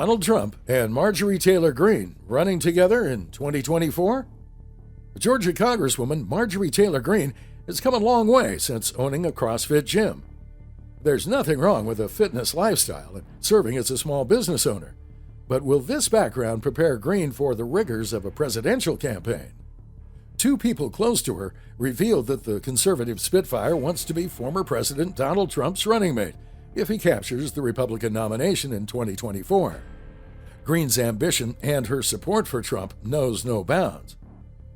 Donald Trump and Marjorie Taylor Greene running together in 2024? Georgia Congresswoman Marjorie Taylor Greene has come a long way since owning a CrossFit gym. There's nothing wrong with a fitness lifestyle and serving as a small business owner. But will this background prepare Greene for the rigors of a presidential campaign? Two people close to her revealed that the conservative Spitfire wants to be former President Donald Trump's running mate if he captures the Republican nomination in 2024. Greene's ambition and her support for Trump knows no bounds.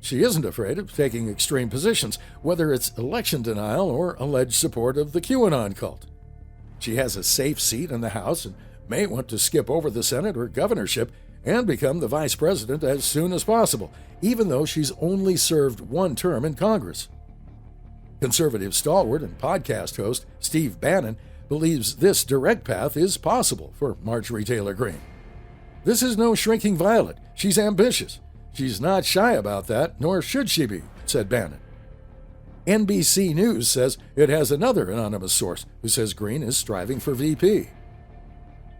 She isn't afraid of taking extreme positions, whether it's election denial or alleged support of the QAnon cult. She has a safe seat in the House and may want to skip over the Senate or governorship and become the vice president as soon as possible, even though she's only served one term in Congress. Conservative stalwart and podcast host Steve Bannon believes this direct path is possible for Marjorie Taylor Greene. This is no shrinking violet. She's ambitious. She's not shy about that, nor should she be, said Bannon. NBC News says it has another anonymous source who says Greene is striving for VP.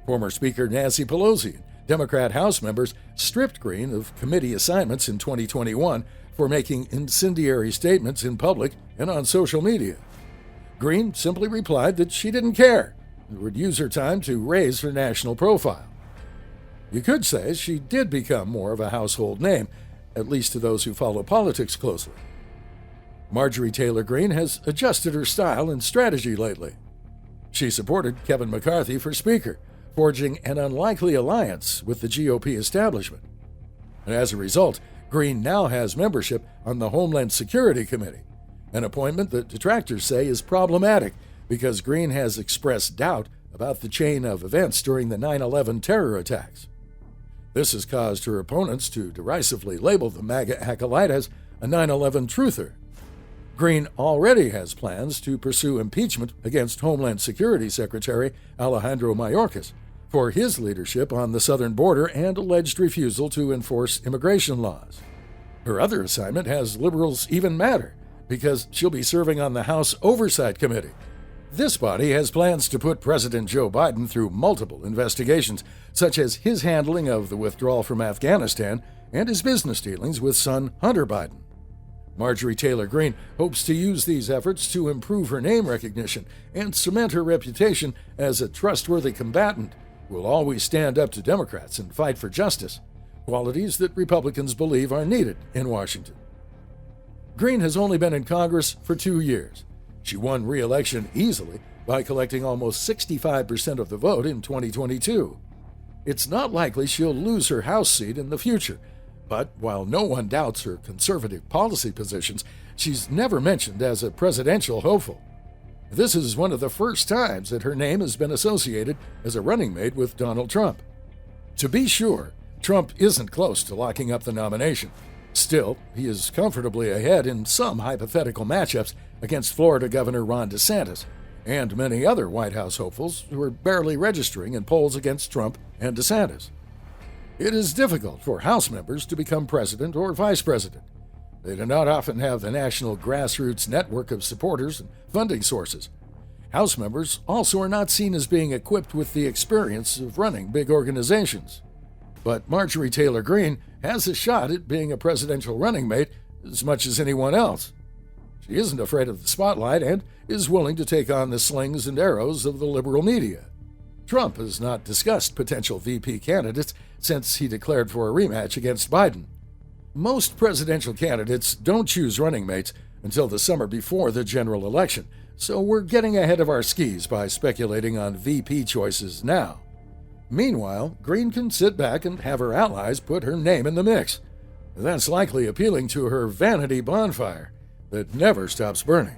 Former Speaker Nancy Pelosi and Democrat House members stripped Greene of committee assignments in 2021 for making incendiary statements in public and on social media. Greene simply replied that she didn't care and would use her time to raise her national profile. You could say she did become more of a household name, at least to those who follow politics closely. Marjorie Taylor Greene has adjusted her style and strategy lately. She supported Kevin McCarthy for Speaker, forging an unlikely alliance with the GOP establishment. And as a result, Greene now has membership on the Homeland Security Committee, an appointment that detractors say is problematic because Greene has expressed doubt about the chain of events during the 9/11 terror attacks. This has caused her opponents to derisively label the MAGA acolyte as a 9/11 truther. Greene already has plans to pursue impeachment against Homeland Security Secretary Alejandro Mayorkas for his leadership on the southern border and alleged refusal to enforce immigration laws. Her other assignment has liberals even madder because she'll be serving on the House Oversight Committee. This body has plans to put President Joe Biden through multiple investigations, such as his handling of the withdrawal from Afghanistan and his business dealings with son Hunter Biden. Marjorie Taylor Greene hopes to use these efforts to improve her name recognition and cement her reputation as a trustworthy combatant who will always stand up to Democrats and fight for justice, qualities that Republicans believe are needed in Washington. Greene has only been in Congress for 2 years. She won re-election easily by collecting almost 65% of the vote in 2022. It's not likely she'll lose her House seat in the future, but while no one doubts her conservative policy positions, she's never mentioned as a presidential hopeful. This is one of the first times that her name has been associated as a running mate with Donald Trump. To be sure, Trump isn't close to locking up the nomination. Still, he is comfortably ahead in some hypothetical matchups against Florida Governor Ron DeSantis and many other White House hopefuls who are barely registering in polls against Trump and DeSantis. It is difficult for House members to become president or vice president. They do not often have the national grassroots network of supporters and funding sources. House members also are not seen as being equipped with the experience of running big organizations. But Marjorie Taylor Greene has a shot at being a presidential running mate as much as anyone else. She isn't afraid of the spotlight and is willing to take on the slings and arrows of the liberal media. Trump has not discussed potential VP candidates since he declared for a rematch against Biden. Most presidential candidates don't choose running mates until the summer before the general election, so we're getting ahead of our skis by speculating on VP choices now. Meanwhile, Greene can sit back and have her allies put her name in the mix. That's likely appealing to her vanity bonfire that never stops burning.